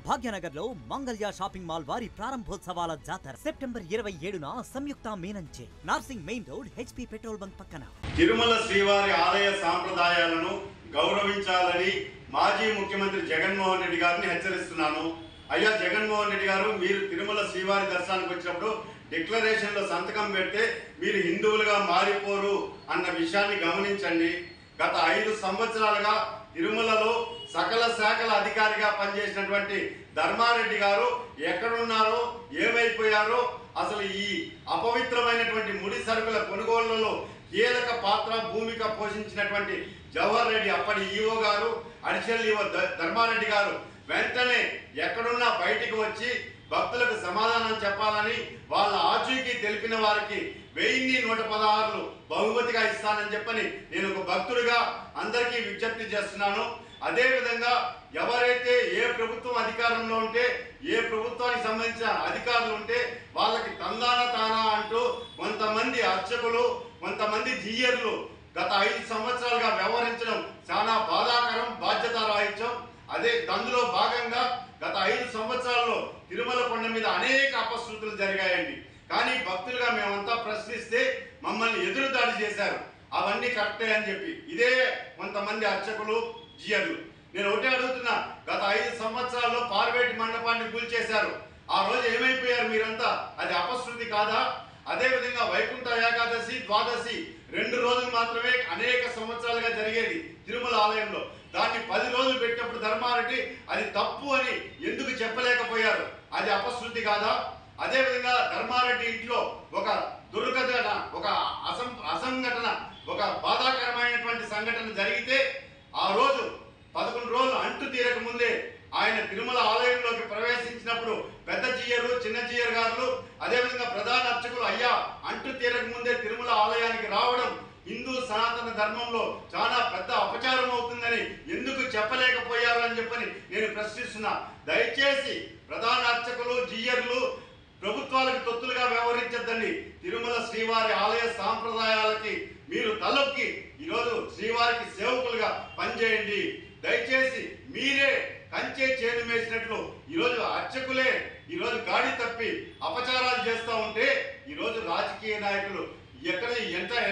భాగ్యనగర్లో Mangalya shopping mall వారి ప్రారంభోత్సవాల జాతర సెప్టెంబర్ 27న సంయుక్త మీనంచే Narsing main road HP petrol bunk పక్కన. తిరుమల శ్రీవారి ఆలయ సాంప్రదాయాలను గౌరవించాలని మాజీ ముఖ్యమంత్రి జగన్మోహన్ రెడ్డి గారిని హెచ్చరిస్తున్నాను. అయ్యా జగన్మోహన్ రెడ్డి గారు, మీరు తిరుమల శ్రీవారి దర్శనానికి వచ్చినప్పుడు డిక్లరేషన్లో సంతకం పెడితే మీరు హిందువులుగా మారిపోరు అన్న విషయాన్ని గమనించండి. గత 5 సంవత్సరాలుగా తిరుమలలో సకల శాఖల అధికారిగా పనిచేసినటువంటి ధర్మారెడ్డి గారు ఎక్కడున్నారో, ఏమైపోయారో, అసలు ఈ అపవిత్రమైనటువంటి ముడి సరుకుల కొనుగోళ్లలో కీలక పాత్ర భూమిక పోషించినటువంటి జవహర్ రెడ్డి అప్పటి ఈఓ గారు, అడిషనల్ ఈఓ ధర్మారెడ్డి గారు వెంటనే ఎక్కడున్నా బయటికి వచ్చి భక్తులకు సమాధానం చెప్పాలని, వాళ్ళ ఆచూకీ తెలిపిన వారికి 1116 బహుమతిగా ఇస్తానని చెప్పని నేను ఒక భక్తుడిగా అందరికీ విజ్ఞప్తి చేస్తున్నాను. అదేవిధంగా ఎవరైతే ఏ ప్రభుత్వం అధికారంలో ఉంటే, ఏ ప్రభుత్వానికి సంబంధించిన అధికారులు ఉంటే వాళ్ళకి తందాన తానా అంటూ కొంతమంది అర్చకులు, కొంతమంది జీయర్లు గత 5 సంవత్సరాలుగా వ్యవహరించడం చాలా బాధాకరం, బాధ్యతారాహిత్యం. అదే అందులో భాగంగా గత 5 సంవత్సరాల్లో తిరుమల కొండ మీద అనేక అపశృతులు జరిగాయండి. కానీ భక్తులుగా మేమంతా ప్రశ్నిస్తే మమ్మల్ని ఎదురుదాడి చేశారు. అవన్నీ కరెక్టే అని చెప్పి ఇదే కొంతమంది అర్చకులు, జియర్లు. నేను ఒకటే అడుగుతున్నా, గత 5 సంవత్సరాల్లో పార్వేటి మండపాన్ని కూల్చేశారు. ఆ రోజు ఏమైపోయారు మీరంతా? అది అపశృతి కాదా? అదేవిధంగా వైకుంఠ ఏకాదశి, ద్వాదశి 2 రోజులు మాత్రమే అనేక సంవత్సరాలుగా జరిగేది తిరుమల ఆలయంలో. దాన్ని 10 రోజులు పెట్టినప్పుడు ధర్మారెడ్డి అది తప్పు అని ఎందుకు చెప్పలేకపోయారు? అది అపశృతి కాదా? అదేవిధంగా ధర్మారెడ్డి ఇంట్లో ఒక దుర్ఘటన, ఒక అసంఘటన, ఒక బాధాకరమైనటువంటి సంఘటన జరిగితే ఆ రోజు 11 రోజులు అంటు తీరక ముందే ఆయన తిరుమల ఆలయంలోకి ప్రవేశించినప్పుడు పెద్ద జీయరు, చిన్న జీయర్ గారు, అదేవిధంగా ప్రధాన అర్చకులు అయ్యా అంటు తీరక ముందే తిరుమల ఆలయానికి రావడం హిందూ సనాతన ధర్మంలో చాలా పెద్ద అపచారం అవుతుందని ఎందుకు చెప్పలేకపోయారు అని చెప్పని నేను ప్రశ్నిస్తున్నా. దయచేసి ప్రధాన అర్చకులు, జీయర్లు ప్రభుత్వాలకు తొత్తులుగా వ్యవహరించద్దండి. తిరుమల శ్రీవారి ఆలయ సాంప్రదాయాలకి మీరు తలొక్కి ఈరోజు శ్రీవారికి సేవకులుగా పనిచేయండి. దయచేసి మీరే కంచే చేను వేసినట్లు ఈరోజు అర్చకులే ఈరోజు గాడి తప్పి అపచారాలు చేస్తూ ఉంటే ఈరోజు రాజకీయ నాయకులు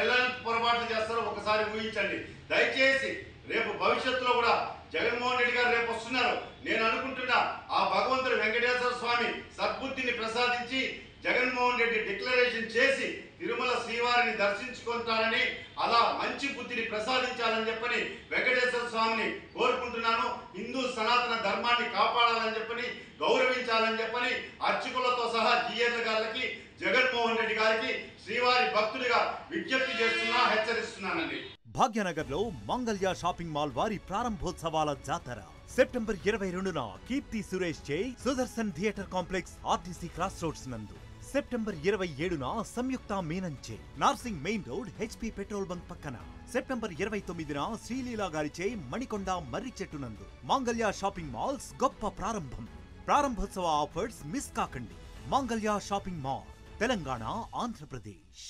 ఎలాంటి పొరపాట్లు చేస్తారో ఒకసారి ఊహించండి. దయచేసి రేపు భవిష్యత్తులో కూడా జగన్మోహన్ రెడ్డి గారు రేపు వస్తున్నారు. నేను అనుకుంటున్నా ఆ భగవంతుడు వెంకటేశ్వర స్వామి సద్బుద్ధిని ప్రసాదించి జగన్మోహన్ రెడ్డి డిక్లరేషన్ చేసి తిరుమల శ్రీవారిని దర్శించుకుంటారని, అలా మంచి బుద్ధిని ప్రసాదించాలని చెప్పని వెంకటేశ్వర స్వామిని కోరుకుంటున్నాను. హిందూ సనాతన ధర్మాన్ని కాపాడాలని చెప్పని, గౌరవించాలని చెప్పని అర్చకులతో సహా జిఎల్ గారికి, జగన్మోహన్ రెడ్డి గారికి శ్రీవారి భక్తుడిగా విజ్ఞప్తి చేస్తున్నా, హెచ్చరిస్తున్నానండి. భాగ్యనగర్లో మంగళ్య షాపింగ్ మాల్ వారి ప్రారంభోత్సవాల జాతర సెప్టెంబర్ 22న కీర్తి సురేష్ చే Sudarshan theatre complex RTC cross roads నందు. సెప్టెంబర్ 27న సంయుక్త మీనంచే Narsing main road HP petrol bunk పక్కన. సెప్టెంబర్ 29న శ్రీలీలా గారిచే మణికొండ మర్రి చెట్టు నందు. మంగళ్య షాపింగ్ మాల్స్ గొప్ప ప్రారంభం. ప్రారంభోత్సవ ఆఫర్స్ మిస్ కాకండి. Mangalya shopping mall, Telangana, Andhra Pradesh.